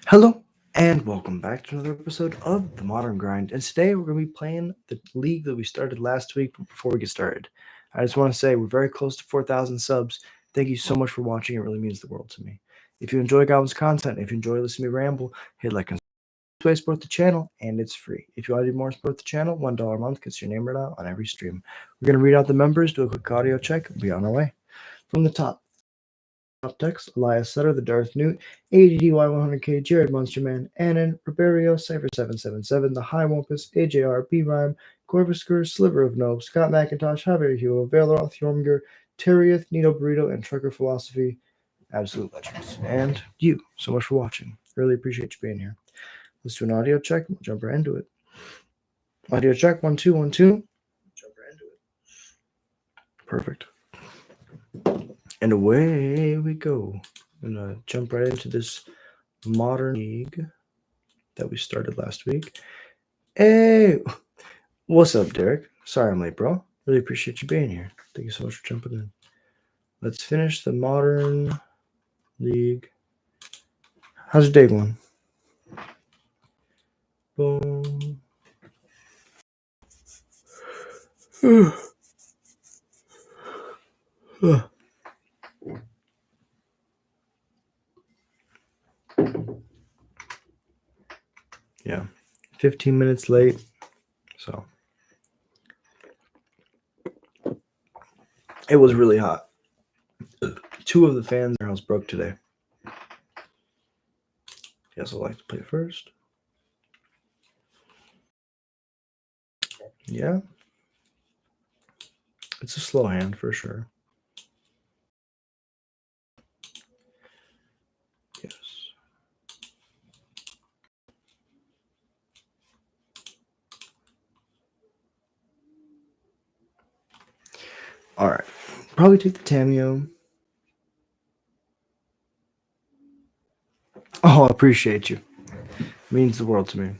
Hello and welcome back to another episode of The Modern Grind. And today we're going to be playing the league that we started last week. But before we get started, I just want to say we're very close to 4,000 subs. Thank you so much for watching. It really means the world to me. If you enjoy Goblin's content, if you enjoy listening to me ramble, hit like and subscribe to support the channel, and it's free. If you want to do more, support the channel, $1 a month gets your name read out on every stream. We're going to read out the members, do a quick audio check, and be on our way. From the top. Text, Elias Sutter, The Darth Newt, ADDY100K, Jared Monsterman, Annan, Roberio, Cypher777, The High Wumpus, AJR, B Rhyme, Corvuskur, Sliver of Nope, Scott McIntosh, Javier Hugo, Valeroth, Jormger, Terrieth, Nito Burrito, and Trucker Philosophy. Absolute legends. And you, so much for watching. Really appreciate you being here. Let's do an audio check. We'll jump right into it. Audio check, 1 2 1 2. Jump right into it. Perfect. And away we go. I'm going to jump right into this modern league that we started last week. Hey, what's up, Derek? Sorry I'm late, bro. Really appreciate you being here. Thank you so much for jumping in. Let's finish the modern league. How's your day going? Boom. Yeah, 15 minutes late. So it was really hot. 2 of the fans in our house broke today. Yes, I'd like to play first. Yeah. It's a slow hand for sure. Yes. All right. Probably take the Tameo. Oh, I appreciate you. Means the world to me.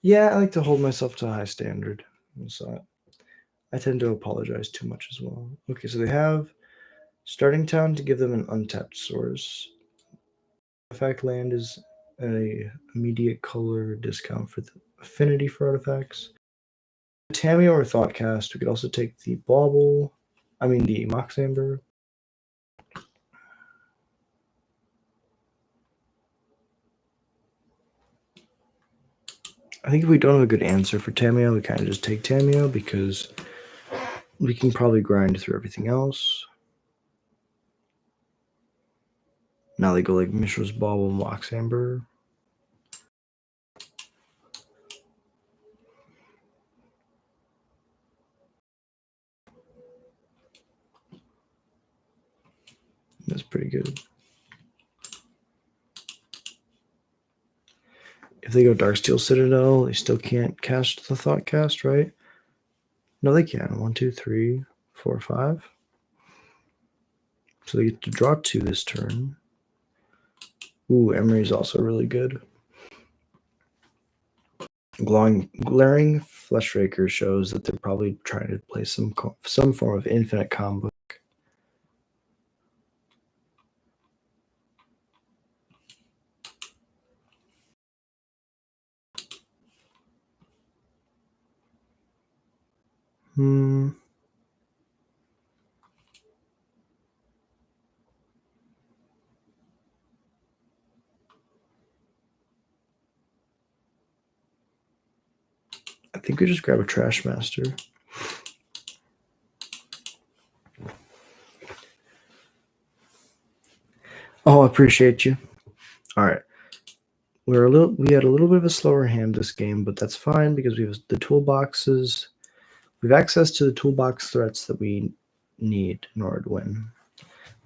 Yeah, I like to hold myself to a high standard. So I tend to apologize too much as well. Okay, so they have starting town to give them an untapped source. Artifact land is a immediate color discount for the affinity for artifacts. Tameo or Thoughtcast. We could also take the the Mox Amber. I think if we don't have a good answer for Tameo, we kind of just take Tameo because we can probably grind through everything else. Now they go like Mishra's Bauble, Mox Amber. That's pretty good. If they go Darksteel Citadel, they still can't cast the Thoughtcast, right? No, they can. 1, 2, 3, 4, 5. So they get to draw 2 this turn. Ooh, Emery's also really good. Glaring Fleshraker shows that they're probably trying to play some form of infinite combo. I think we just grab a Trash Master. Oh, I appreciate you. All right. We had a little bit of a slower hand this game, but that's fine because we have the toolboxes. We have access to the toolbox threats that we need in order to win.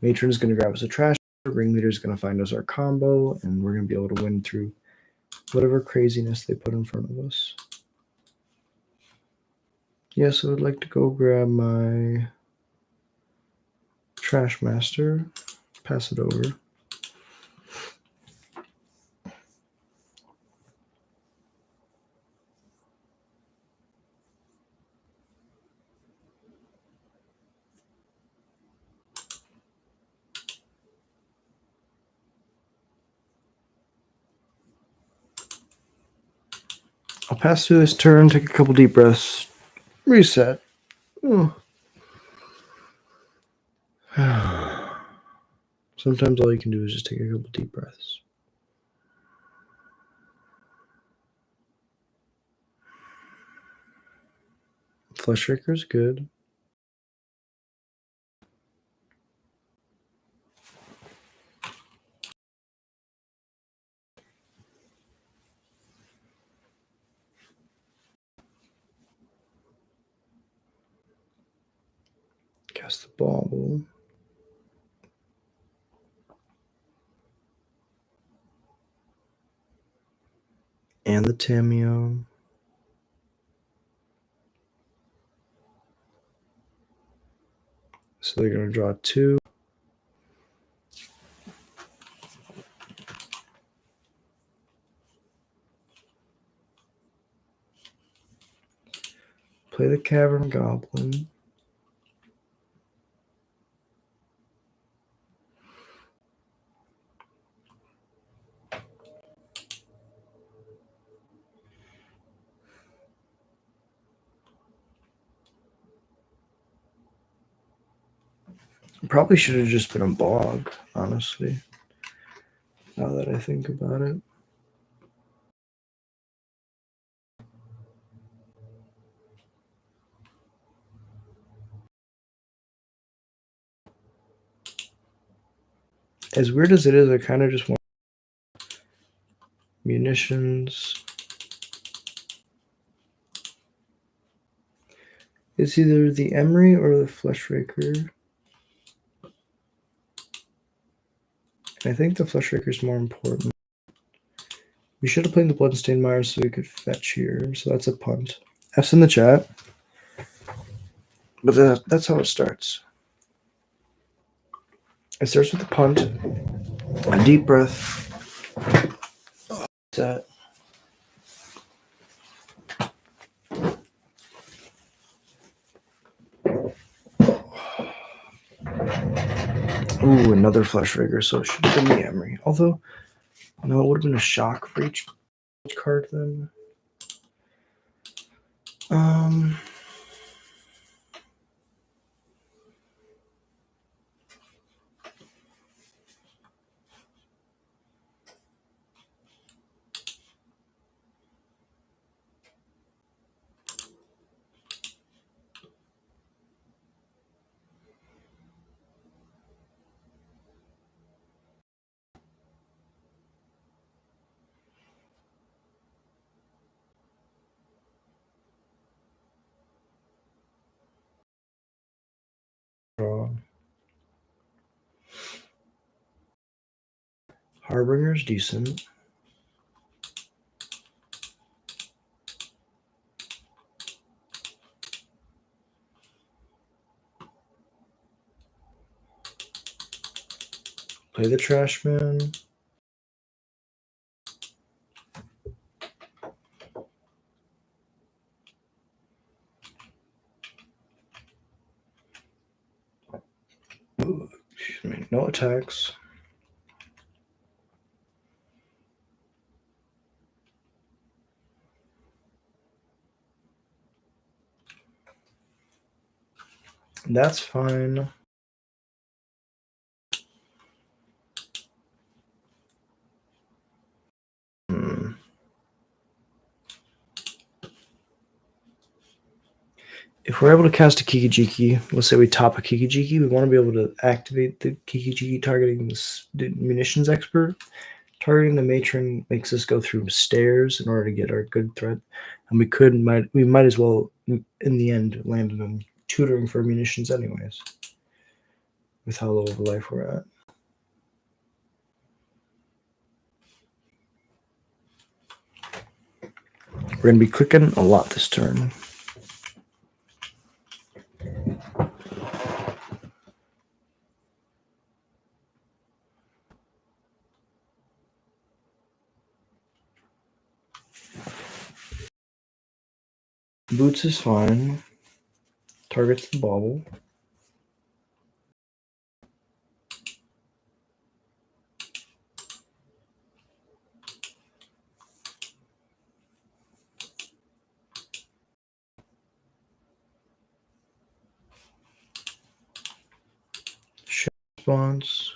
Matron is going to grab us a trash. Ringleader is going to find us our combo, and we're going to be able to win through whatever craziness they put in front of us. Yes, I would like to go grab my Trash Master, pass it over. I'll pass through this turn, take a couple deep breaths, reset. Sometimes all you can do is just take a couple deep breaths. Flush Raker's good. Cast the bauble. And the Tameo. So they're going to draw 2. Play the Cavern Goblin. Probably should have just been a bog, honestly. Now that I think about it. As weird as it is, I kind of just want munitions. It's either the Emery or the Flesh Raker. I think the Flesh Raker is more important. We should have played the Bloodstained Mire so we could fetch here. So that's a punt. F's in the chat. But that's how it starts. It starts with a punt, a deep breath, set. Ooh, another Flesh Raker, so it should have been the Emery. Although, no, it would have been a shock for each card then. Harbinger's decent. Play the Trashman. Ooh, excuse me, no attacks. That's fine. If we're able to cast a Kikijiki, let's say we top a Kikijiki, we want to be able to activate the Kikijiki targeting the munitions expert. Targeting the matron makes us go through stairs in order to get our good threat, and we might as well in the end land on tutoring for munitions anyways. With how low of a life we're at. We're going to be clicking a lot this turn. Boots is fine. Targets the bauble. Response.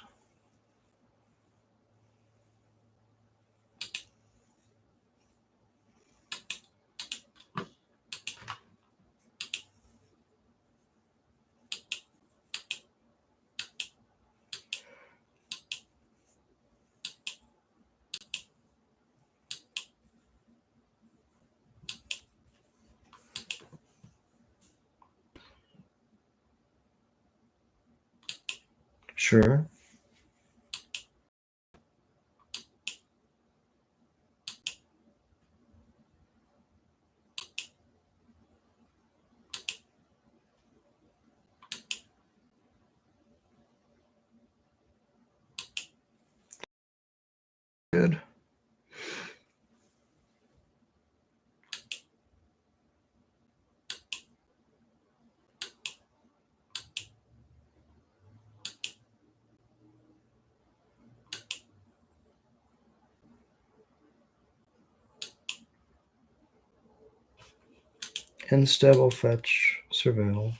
Sure. Good. Instead, we'll fetch surveil.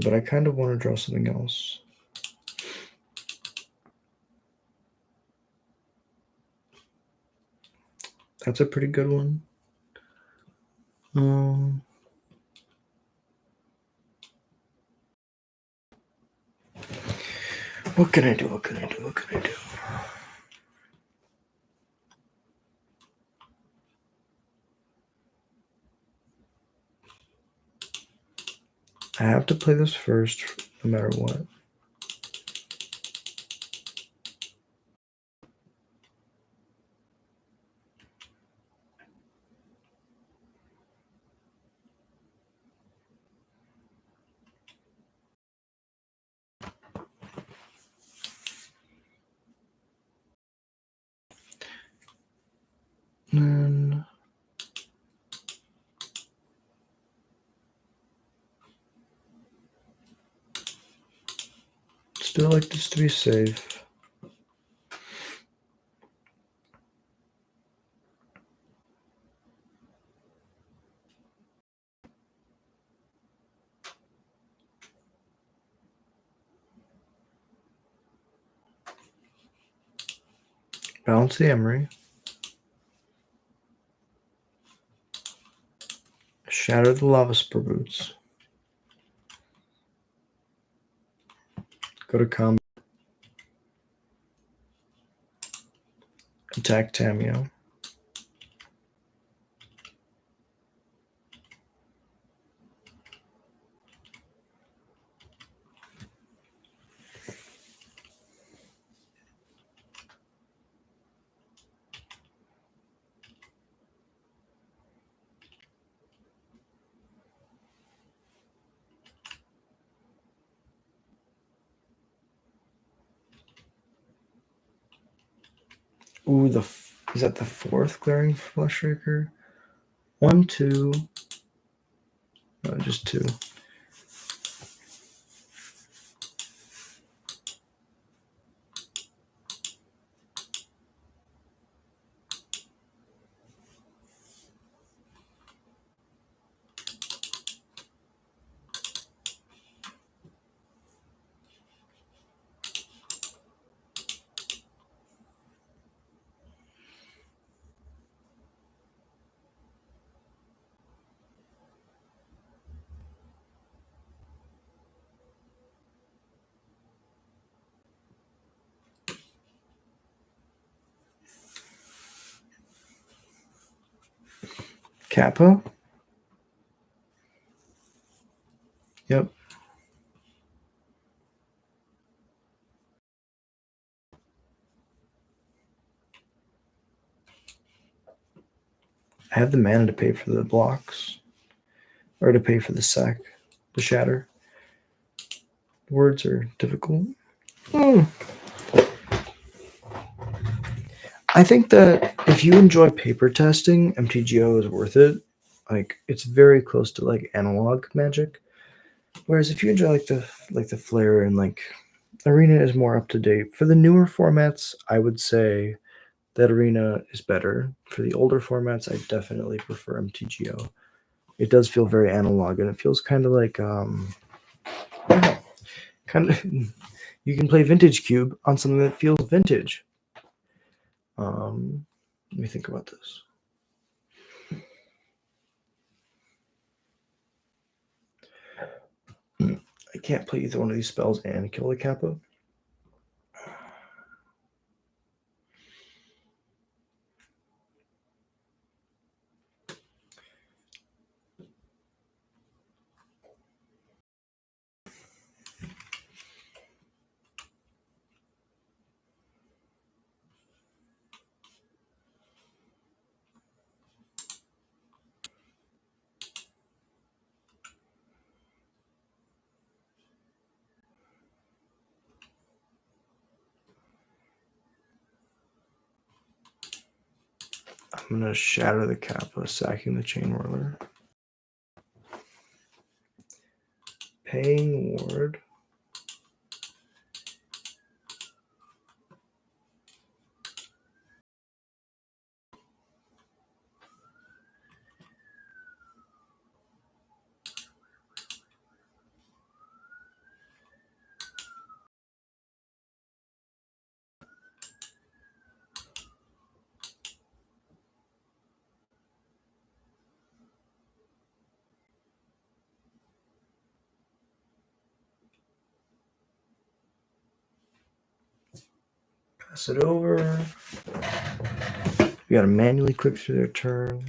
But I kind of want to draw something else. That's a pretty good one. What can I do? What can I do? What can I do? I have to play this first, no matter what. And still like this to be safe. Balance the emery. Shatter the lava spur boots. Go to combat. Attack Tamio. Ooh, is that the fourth glaring flush raker? 1, 2. No, just 2. Kappa? Yep. I have the mana to pay for the blocks. Or to pay for the sack. The shatter. Words are difficult. I think that if you enjoy paper testing, mtgo is worth it. Like it's very close to like analog magic. Whereas if you enjoy like the flair and like arena is more up to date. For the newer formats, I would say that arena is better. For the older formats, I definitely prefer mtgo. It does feel very analog and it feels kind of like I don't know, kind of you can play vintage cube on something that feels vintage. Let me think about this. I can't play either one of these spells and kill the Kappa. I'm gonna shatter the Kappa, sacking the Chain Whirler. Paying Ward. Pass it over. We gotta manually click through their turn.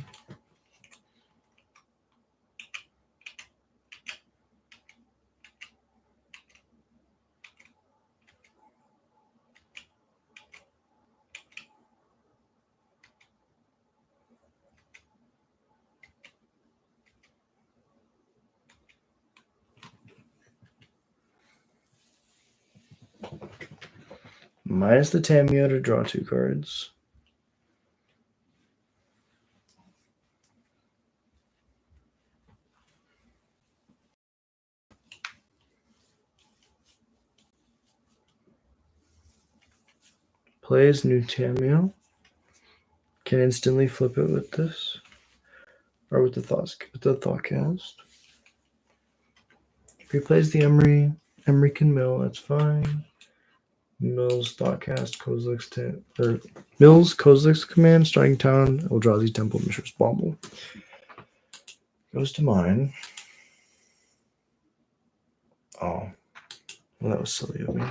Minus the Tamio to draw 2 cards. Plays new Tamio. Can instantly flip it with this. Or with the Thoughtcast. If he plays the Emery can mill, that's fine. Mills, Thoughtcast, Mills, Kozlik's command, starting town, Eldrazi Temple, Mishra's Bauble. Goes to mine. Oh. Well, that was silly of me.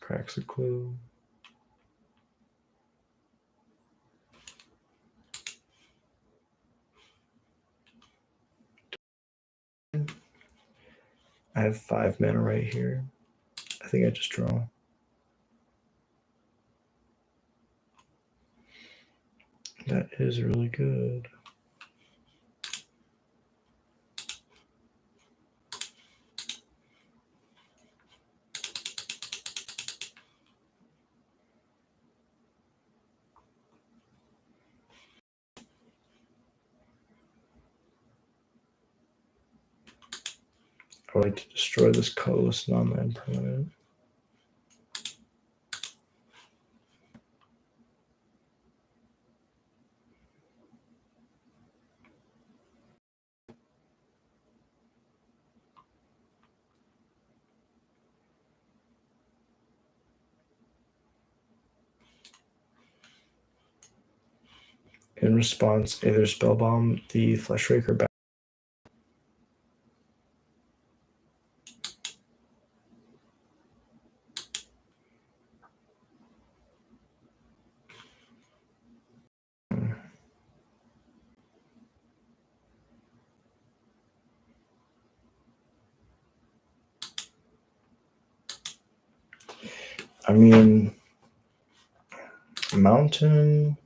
Cracks a clue. I have 5 mana right here. I think I just draw. That is really good. I would like to destroy this colorless non-land permanent. In response, either Spellbomb the Fleshraker back. I mean, mountain.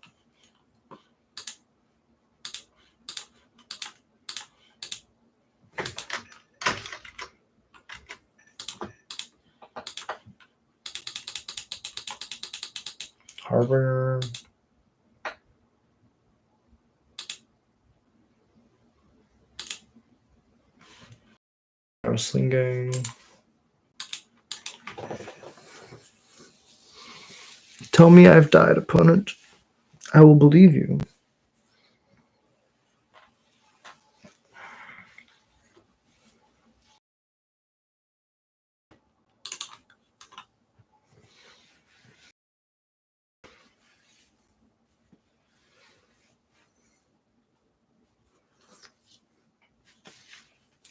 Harbor. Wrestling gang. Tell me I've died, opponent. I will believe you.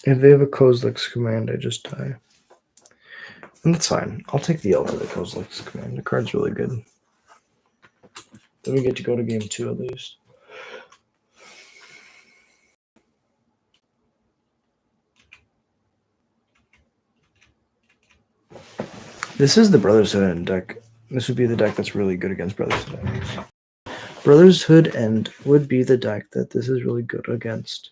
If they have a Kozilek's command, I just die. And that's fine. I'll take the L for the Kozilek's command. The card's really good. Then we get to go to game 2 at least. This is the Brotherhood End deck. This would be the deck that's really good against Brotherhood End. Brotherhood End would be the deck that this is really good against.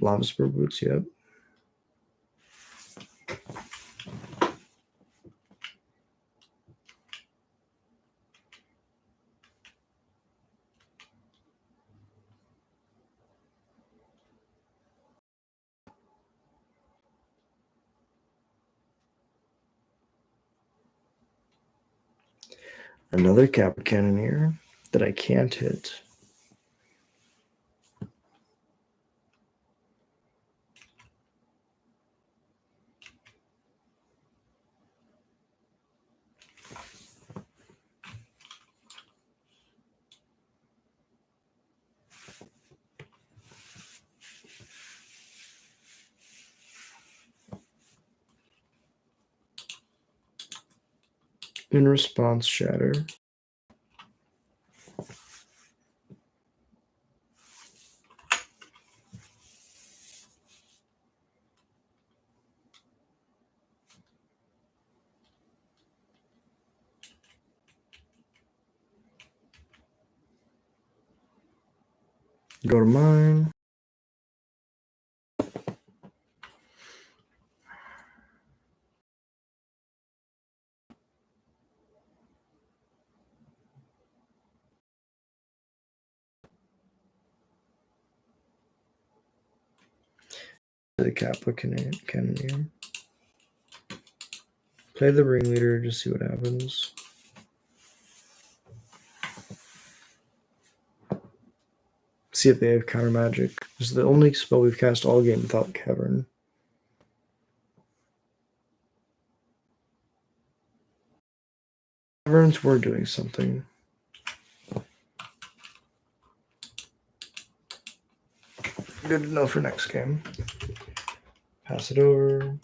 Lava Spur Boots, yep. Another Kappa Cannoneer that I can't hit. In response, Shatter. Go to mine. The Kappa Cannoneer. Play the Ringleader, just see what happens. See if they have counter magic. This is the only spell we've cast all game without Cavern. Caverns were doing something. Good to know for next game. Pass it over.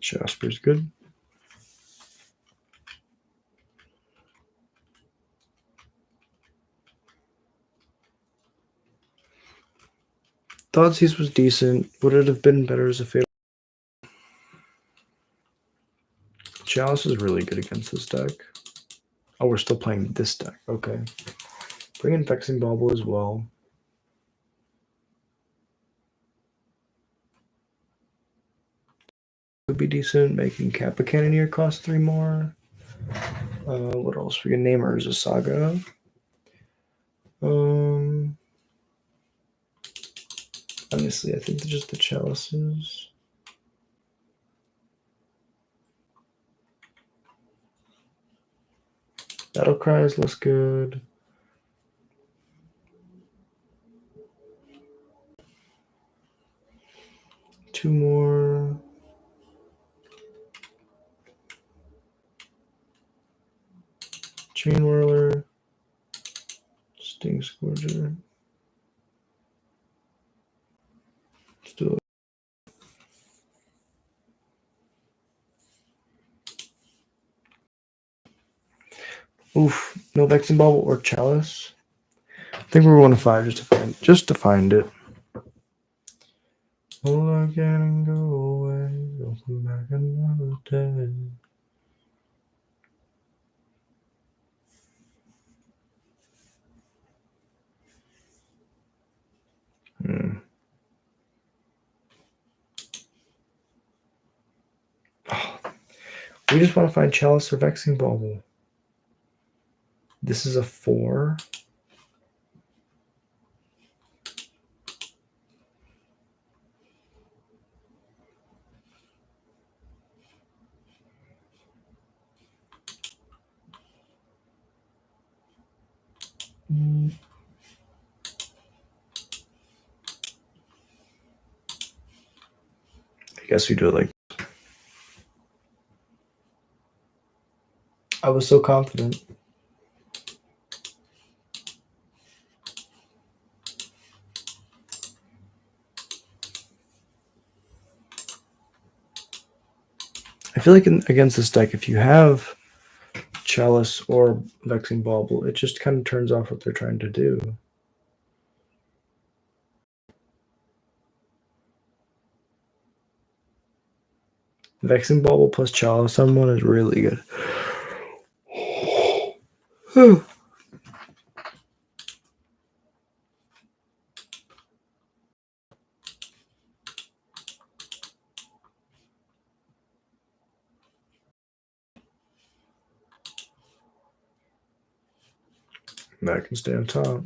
Jasper's good. Thoughtseize was decent. Would it have been better as a fatal? Chalice is really good against this deck. Oh, we're still playing this deck. Okay. Bring in Vexing Bauble as well. Would be decent. Making Kappa Cannoneer cost 3 more. What else? We can name her as a Saga. Honestly, I think just the Chalices. Battle Cries looks good. Two more. Chain Whirler. Sting Scourger. Let's do it. Oof. No vexing bauble or chalice. I think we're 1 of 5 just to find it. Hold again and go away. Don't come back another day. Oh, we just want to find chalice or vexing bauble. This is a 4. I guess we do it like I was so confident. I feel like against this deck, if you have chalice or vexing bauble, it just kind of turns off what they're trying to do. Vexing bauble plus chalice on one is really good. That can stay on top.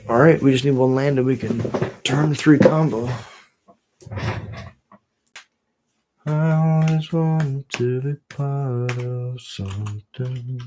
All right, we just need 1 land and we can turn 3 combo. I always wanted to be part of something.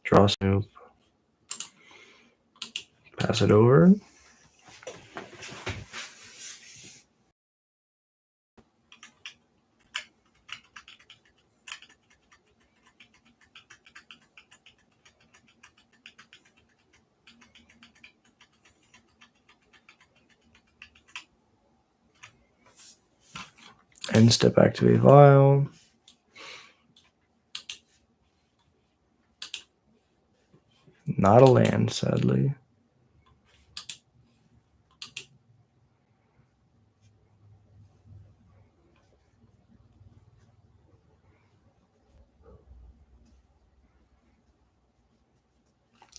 Draw Snoop. Pass it over. End step activate vial. Not a land, sadly.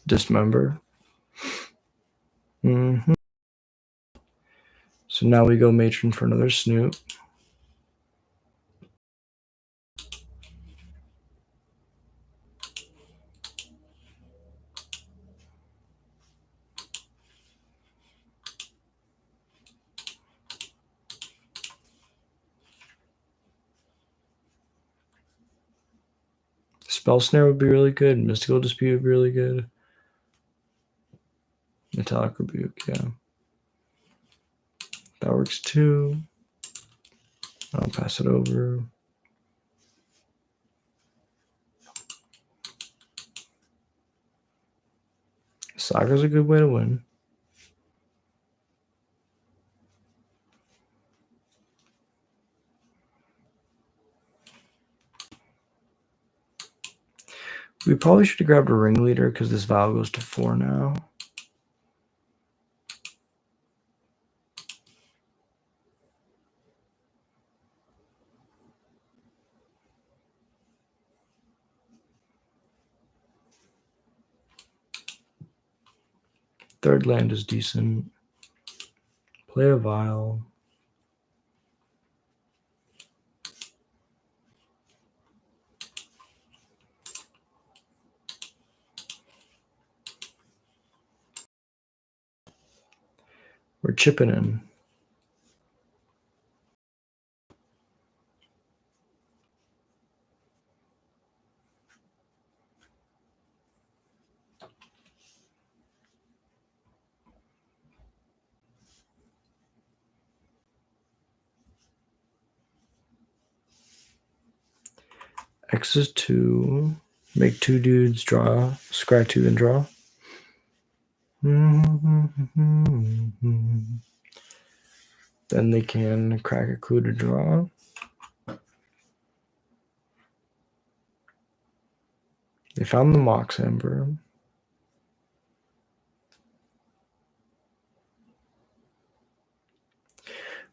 Dismember. So now we go matron for another Snoop. Spell Snare would be really good. Mystical Dispute would be really good. Metallic Rebuke, yeah. That works too. I'll pass it over. Saga's a good way to win. We probably should have grabbed a ringleader because this vial goes to 4 now. Third land is decent. Play a vial. We're chipping in. X is 2. Make 2 dudes draw. Scry 2 and draw. Then they can crack a clue to draw. They found the Mox Ember.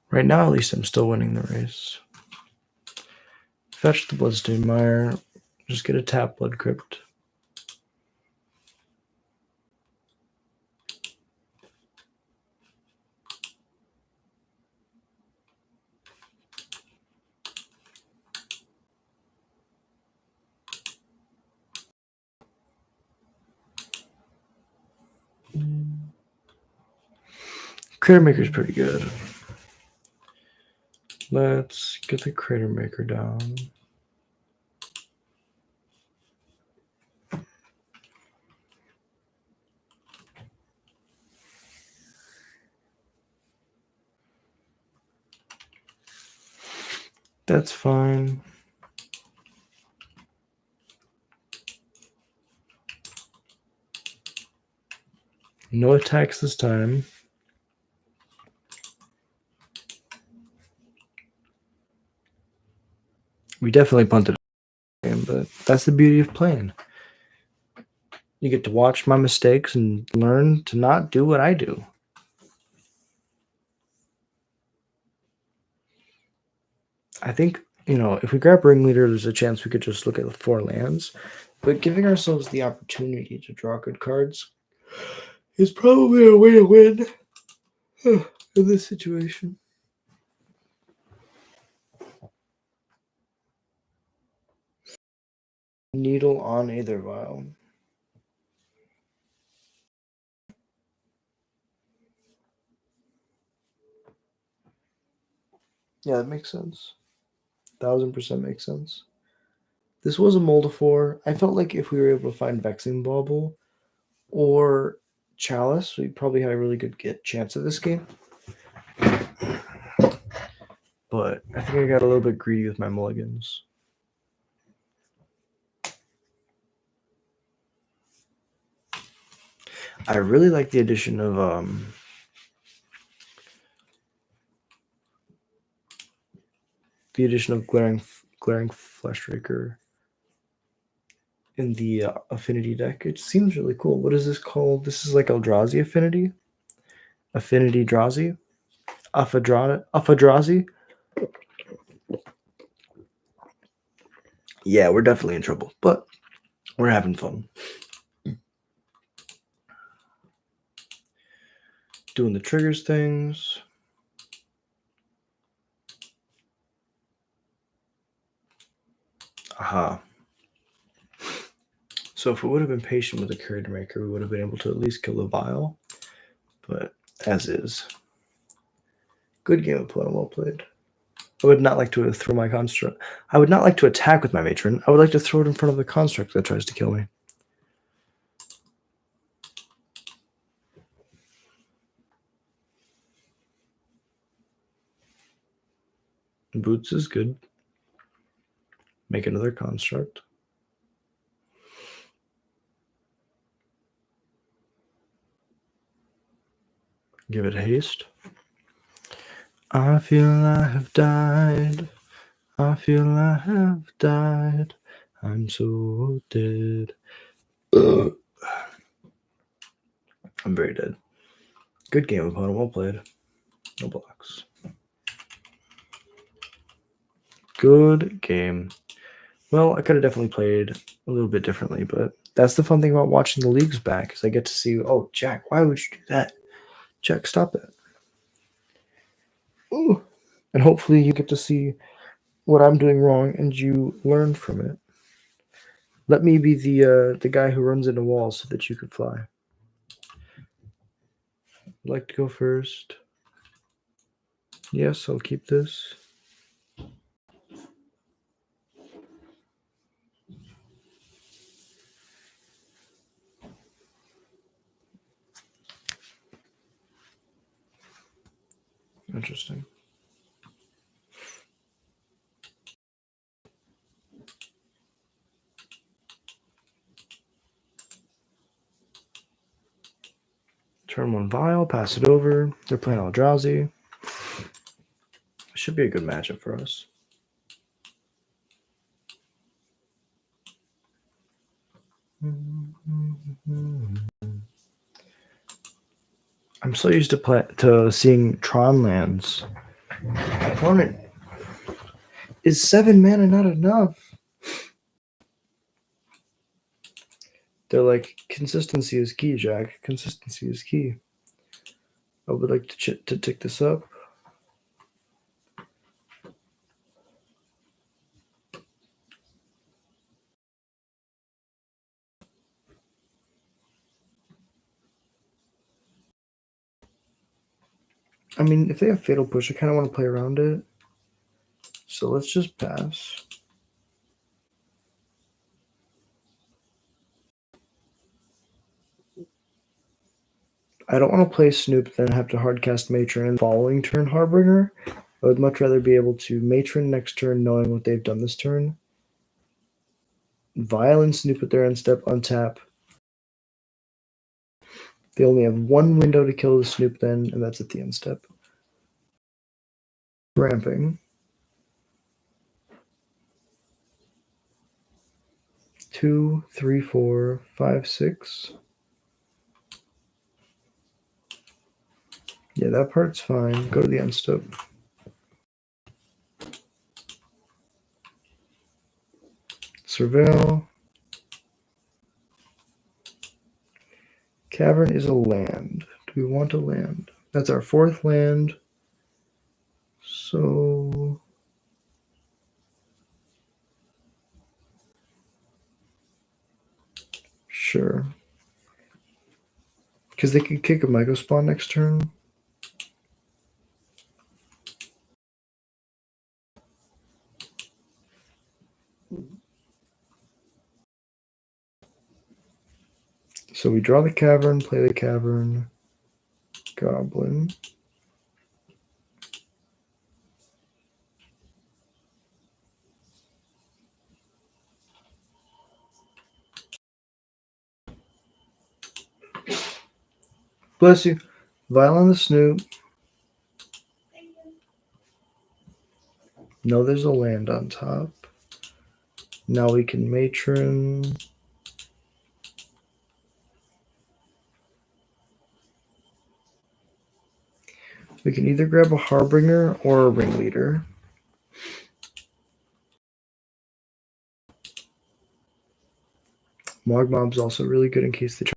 Right now, at least I'm still winning the race. Fetch the Bloodstained Mire. Just get a tap Blood Crypt. Critter Maker's pretty good. Let's get the Critter Maker down. That's fine. No attacks this time. We definitely punted him, but that's the beauty of playing. You get to watch my mistakes and learn to not do what I do. I think, if we grab Ringleader, there's a chance we could just look at the 4 lands. But giving ourselves the opportunity to draw good cards is probably a way to win in this situation. Needle on Aether Vial. Yeah, that makes sense. 1000% makes sense. This was a Moldifor. I felt like if we were able to find Vexing Bauble or Chalice, we probably had a really good chance at this game. But I think I got a little bit greedy with my mulligans. I really like the addition of Glaring Fleshraker in the Affinity deck. It seems really cool. What is this called? This is like Eldrazi Affinity? Affinity Drazi? Affadrazi? Yeah, we're definitely in trouble, but we're having fun. Doing the triggers things. Aha. So if we would have been patient with the Curator Maker, we would have been able to at least kill the Vial. But as is. Good game of Opponent, well played. I would not like to throw my construct. I would not like to attack with my Matron. I would like to throw it in front of the construct that tries to kill me. Boots is good. Make another construct. Give it haste. I feel I have died. I feel I have died. I'm so dead. Ugh. I'm very dead. Good game, opponent. Well played. No blocks. Good game. Well, I could have definitely played a little bit differently, but that's the fun thing about watching the leagues back is I get to see, oh, Jack, why would you do that? Jack, stop that. Ooh. And hopefully you get to see what I'm doing wrong and you learn from it. Let me be the guy who runs into walls so that you could fly. I'd like to go first. Yes, I'll keep this. Interesting. Turn 1 Vial, pass it over. They're playing all drowsy. Should be a good matchup for us. I'm so used to seeing Tron lands. Opponent, is 7 mana not enough? They're like, consistency is key, Jack. Consistency is key. I would like to tick this up. I mean, if they have Fatal Push, I kind of want to play around it. So let's just pass. I don't want to play Snoop, then have to hardcast Matron and following turn Harbinger. I would much rather be able to Matron next turn, knowing what they've done this turn. Violent Snoop at their end step, untap. They only have one window to kill the Snoop then, and that's at the end step. Ramping. 2, 3, 4, 5, 6. Yeah, that part's fine. Go to the end step. Surveil. Cavern is a land. Do we want a land? That's our 4th land. So sure. Because they could kick a Myco Spawn next turn. So we draw the Cavern, play the Cavern, Goblin. Bless you. Vial on the Snoop. No, there's a land on top. Now we can Matron. We can either grab a Harbinger or a Ringleader. Mogmob's also really good in case they try.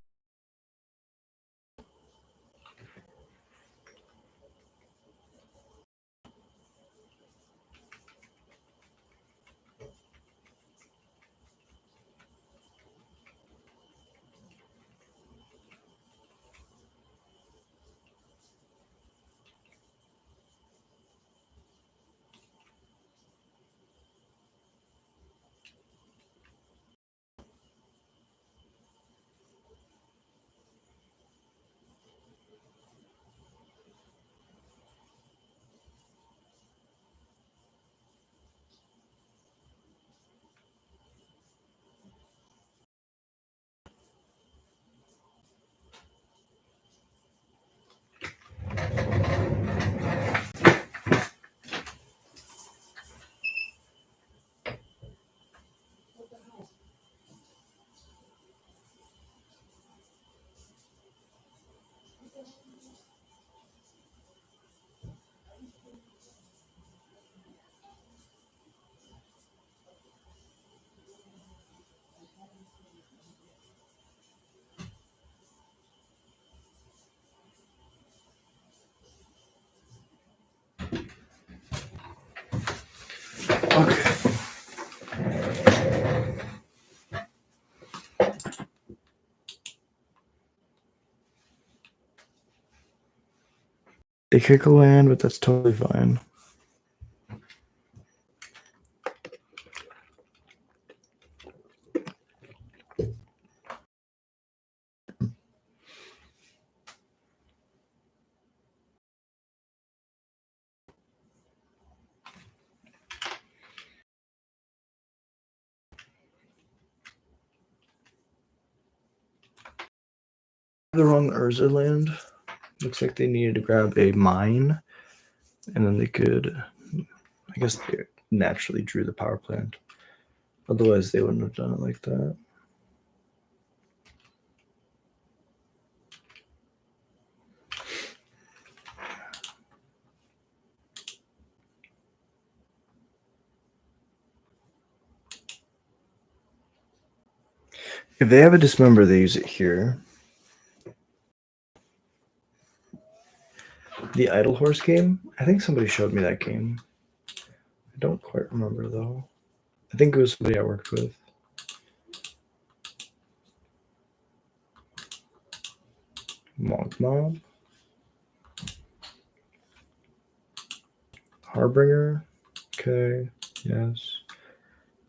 Okay. They kick a land, but that's totally fine. The wrong Urza land. Looks like they needed to grab a mine, and then they could. I guess they naturally drew the power plant. Otherwise, they wouldn't have done it like that. If they have a dismember, they use it here. The Idle Horse game? I think somebody showed me that game. I don't quite remember, though. I think it was somebody I worked with. Monk Mob. Harbinger. Okay, yes.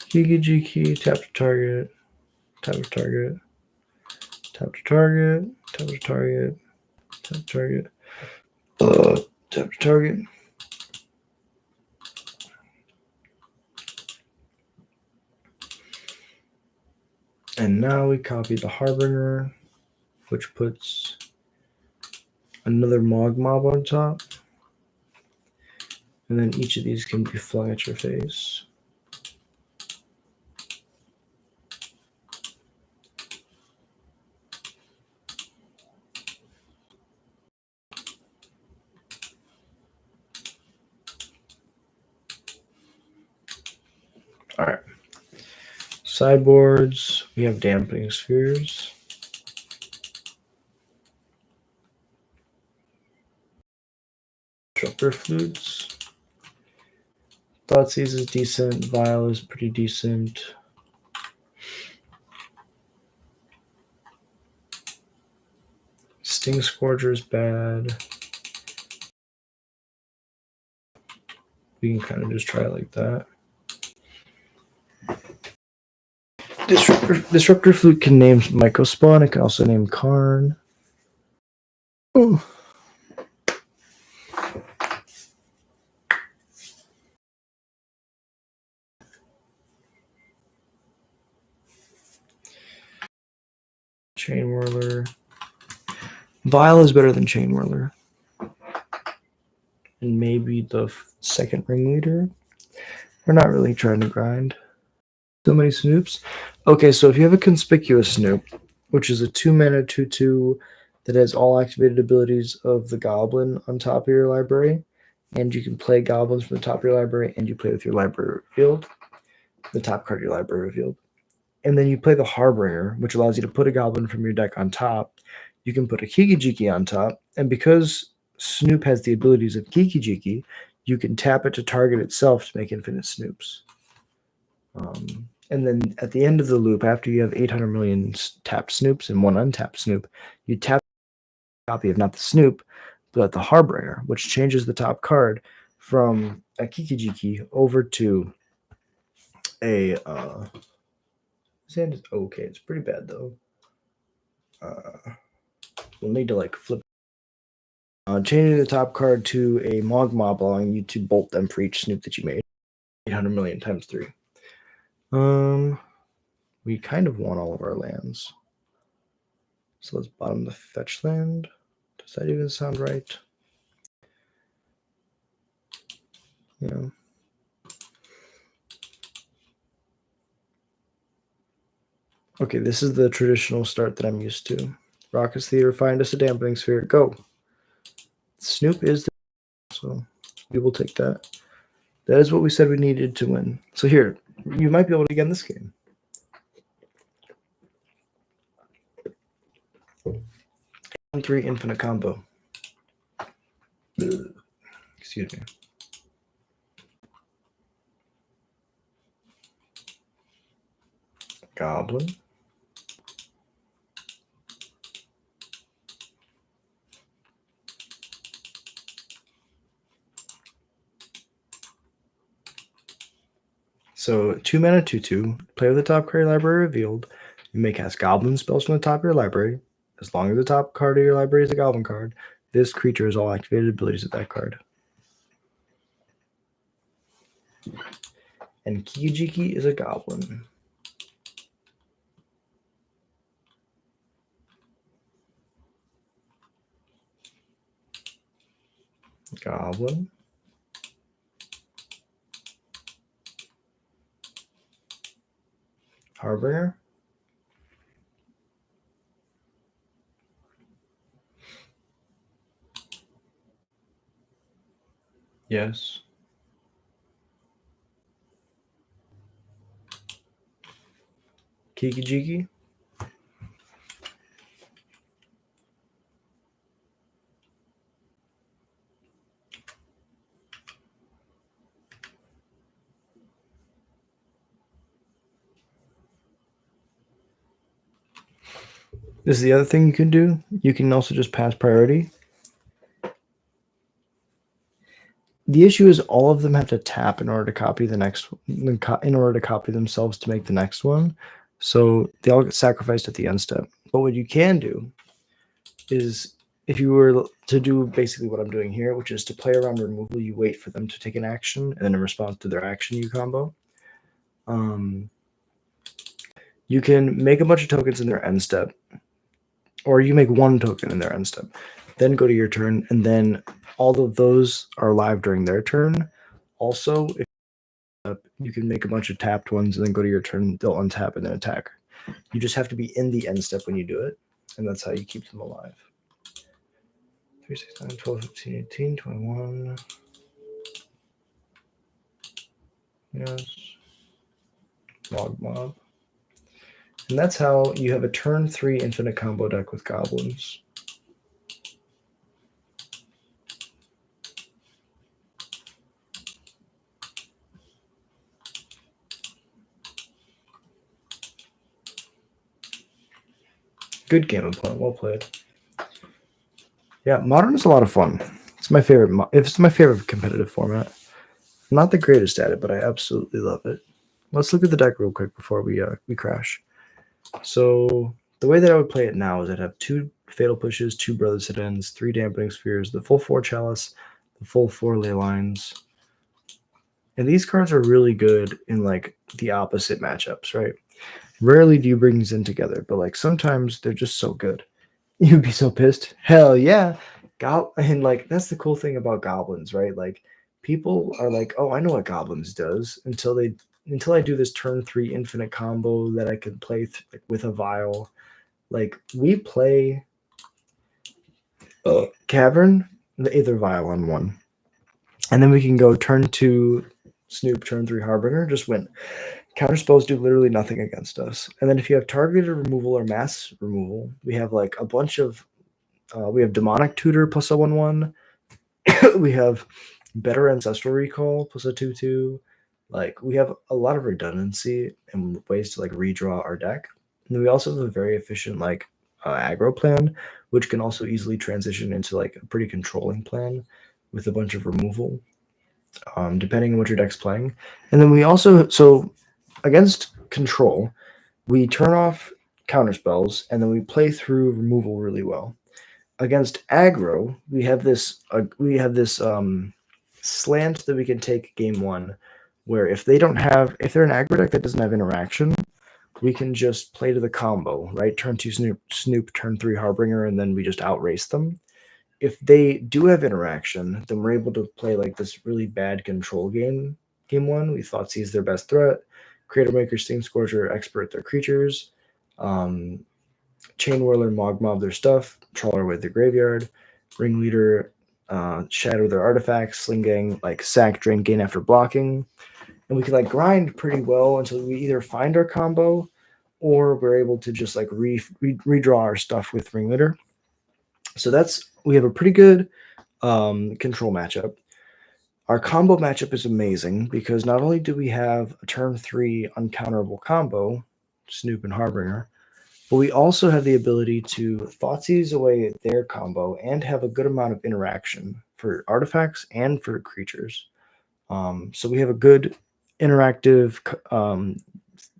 Higijiki, tap to target. Tap to target. Tap to target. Tap to target. Tap to target. Tap to target. And now we copy the Harbinger, which puts another Mog Mob on top. And then each of these can be flung at your face. All right. Sideboards, we have dampening spheres. Disruptor flutes. Thoughtseize is decent. Vial is pretty decent. Sting Scourger is bad. We can kind of just try it like that. Disruptor Flute can name Mycospawn. It can also name Karn. Oh. Chain Whirler. Vial is better than Chain Whirler. And maybe the second Ringleader. We're not really trying to grind. So many Snoops. Okay, so if you have a Conspicuous Snoop, which is a 2-mana 2/2 that has all activated abilities of the Goblin on top of your library, and you can play Goblins from the top of your library, and you play with your library revealed, the top card of your library revealed. And then you play the Harbinger, which allows you to put a Goblin from your deck on top. You can put a Kiki-Jiki on top, and because Snoop has the abilities of Kiki-Jiki, you can tap it to target itself to make infinite Snoops. And then at the end of the loop, after you have 800 million tapped Snoops and one untapped Snoop, you tap a copy of not the Snoop, but the Harbinger, which changes the top card from a Kiki-Jiki over to a... His hand is okay. It's pretty bad, though. We'll need to, like, flip. Changing the top card to a Mog Mob, allowing you to bolt them for each Snoop that you made. 800 million times 3. We kind of want all of our lands. So let's bottom the fetch land. Does that even sound right? Yeah. Okay, this is the traditional start that I'm used to. Raucous Theater, find us a dampening sphere. Go. Snoop is the... So we will take that. That is what we said we needed to win. So here, you might be able to get in this game. Three infinite combo. Excuse me. Goblin. So 2-mana 2/2. Play with the top card of your library revealed. You may cast Goblin spells from the top of your library. As long as the top card of your library is a Goblin card, this creature has all activated abilities of that card. And Kiki-Jiki is a Goblin. Goblin. Harbinger. Yes. Kiki Jiki. This is the other thing you can do. You can also just pass priority. The issue is all of them have to tap in order to copy the next in order to copy themselves to make the next one. So they all get sacrificed at the end step. But what you can do is if you were to do basically what I'm doing here, which is to play around removal, you wait for them to take an action, and then in response to their action, you combo. You can make a bunch of tokens in their end step, or you make one token in their end step, then go to your turn, and then all of those are live during their turn. Also, if you can make a bunch of tapped ones and then go to your turn, they'll untap and then attack. You just have to be in the end step when you do it, and that's how you keep them alive. 3, 6, 9, 12, 15, 18, 21. Yes. Mob. And that's how you have a turn 3 infinite combo deck with goblins. Good game opponent. Well played. Yeah, Modern is a lot of fun. It's my favorite. It's my favorite competitive format. I'm not the greatest at it, but I absolutely love it. Let's look at the deck real quick before we crash. So the way that I would play it now is I'd have 2 Fatal Pushes, 2 Brothers Hit Ends, 3 Dampening Spheres, the full 4 Chalice, the full 4 Ley Lines. And these cards are really good in like the opposite matchups, right? Rarely do you bring these in together, but like sometimes they're just so good. You'd be so pissed. Hell yeah. And like that's the cool thing about goblins, right? Like people are like, oh, I know what goblins does until I do this turn 3 infinite combo that I can play with a vial. Like we play Cavern, the Aether Vial on 1. And then we can go turn 2 Snoop, turn 3 Harbinger, just win. Counterspells do literally nothing against us. And then if you have targeted removal or mass removal, we have like a bunch of we have Demonic Tutor plus a 1/1. We have Better Ancestral Recall plus a 2/2. Like we have a lot of redundancy and ways to like redraw our deck. And then we also have a very efficient like aggro plan, which can also easily transition into like a pretty controlling plan with a bunch of removal, depending on what your deck's playing. And then we also against control, we turn off counterspells and then we play through removal really well. Against aggro, we have this slant that we can take game 1, where if they're an aggro deck that doesn't have interaction, we can just play to the combo, right? Turn 2 Snoop, turn 3 Harbinger, and then we just outrace them. If they do have interaction, then we're able to play like this really bad control game. Game 1, we thought Thoughtseize their best threat, Creator Maker, Steam Scorcher, Expert their creatures, Chain Whirler, Mob their stuff, Trawler with their graveyard, Ringleader, Shadow their artifacts, Sling Gang, like sack, drain, gain after blocking. And we can like grind pretty well until we either find our combo or we're able to just like redraw our stuff with Ringleader. So we have a pretty good control matchup. Our combo matchup is amazing because not only do we have a turn 3 uncounterable combo, Snoop and Harbinger, but we also have the ability to Thoughtseize away their combo and have a good amount of interaction for artifacts and for creatures. So we have a good interactive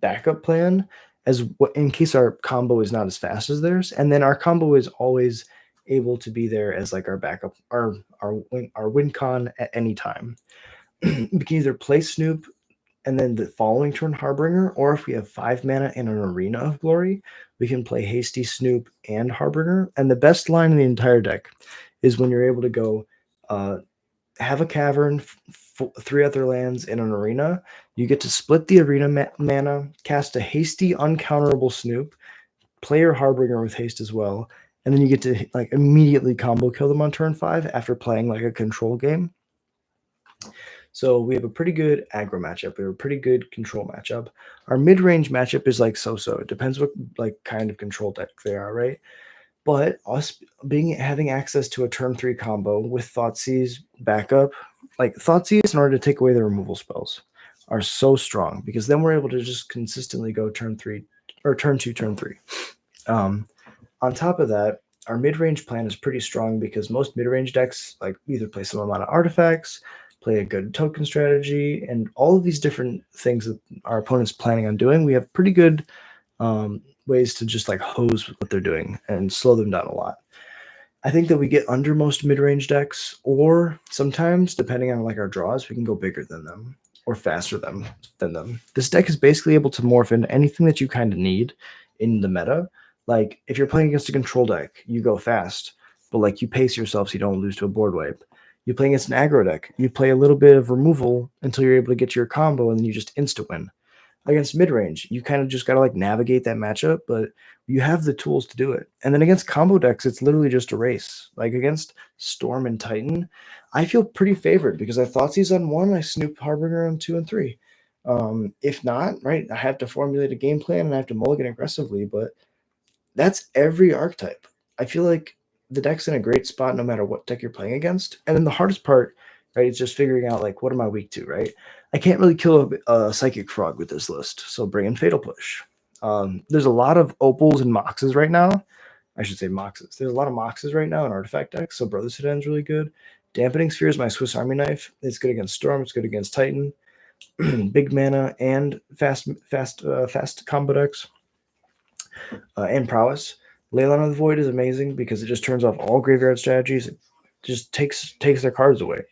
backup plan in case our combo is not as fast as theirs, and then our combo is always able to be there as like our backup, our win con at any time. We can either play Snoop and then the following turn Harbinger, or if we have 5 mana in an Arena of Glory, we can play Hasty Snoop and Harbinger. And the best line in the entire deck is when you're able to go have a cavern, 3 other lands, in an arena. You get to split the arena mana, cast a hasty, uncounterable Snoop, play your Harbinger with haste as well, and then you get to like immediately combo kill them on turn 5 after playing like a control game. So we have a pretty good aggro matchup. We have a pretty good control matchup. Our mid-range matchup is like so-so. It depends what like kind of control deck they are, right? But us having access to a turn 3 combo with Thoughtseize backup, like Thoughtseize in order to take away the removal spells, are so strong because then we're able to just consistently go turn 3 or turn 2, turn 3. On top of that, our mid-range plan is pretty strong because most mid-range decks like either play some amount of artifacts, play a good token strategy, and all of these different things that our opponent's planning on doing. We have pretty good ways to just like hose what they're doing and slow them down a lot. I think that we get under most mid-range decks, or sometimes, depending on like our draws, we can go bigger than them or faster than them. This deck is basically able to morph into anything that you kind of need in the meta. Like if you're playing against a control deck, you go fast, but like you pace yourself so you don't lose to a board wipe. You're playing against an aggro deck, you play a little bit of removal until you're able to get to your combo, and then you just insta win. Against mid-range, you kind of just got to like navigate that matchup, but you have the tools to do it. And then against combo decks, it's literally just a race. Like against Storm and Titan, I feel pretty favored because I Thoughtseize on 1, I Snoop Harbinger on 2 and 3. If not, right, I have to formulate a game plan and I have to mulligan aggressively, but that's every archetype. I feel like the deck's in a great spot no matter what deck you're playing against. And then the hardest part, right, is just figuring out like what am I weak to, right? I can't really kill a Psychic Frog with this list, so bring in Fatal Push. There's a lot of Opals and Moxes right now. I should say Moxes. There's a lot of Moxes right now in Artifact decks, so Brother's Hidden is really good. Dampening Sphere is my Swiss Army knife. It's good against Storm. It's good against Titan. Big mana and fast combo decks. And Prowess. Leyline of the Void is amazing because it just turns off all graveyard strategies. It just takes their cards away.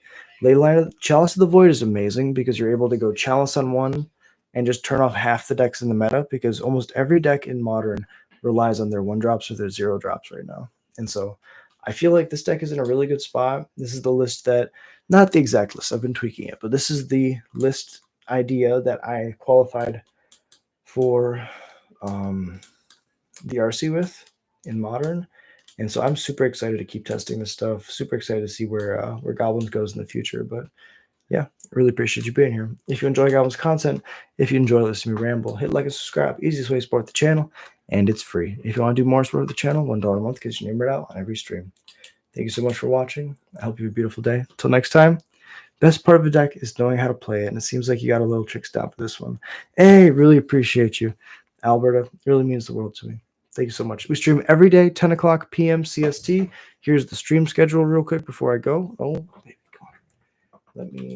Chalice of the Void is amazing because you're able to go Chalice on 1 and just turn off half the decks in the meta because almost every deck in Modern relies on their 1-drops or their 0-drops right now. And so I feel like this deck is in a really good spot. This is the list that, not the exact list, I've been tweaking it, but this is the list idea that I qualified for the RC with in Modern. And so I'm super excited to keep testing this stuff. Super excited to see where Goblins goes in the future. But yeah, I really appreciate you being here. If you enjoy Goblins content, if you enjoy listening to me ramble, hit like and subscribe. Easiest way to support the channel, and it's free. If you want to do more support the channel, $1 a month gets your name read out on every stream. Thank you so much for watching. I hope you have a beautiful day. Until next time, best part of the deck is knowing how to play it, and it seems like you got a little tricks down for this one. Hey, really appreciate you, Alberta. It really means the world to me. Thank you so much. We stream every day, 10 o'clock p.m. CST. Here's the stream schedule real quick before I go. Oh, baby, come on. Let me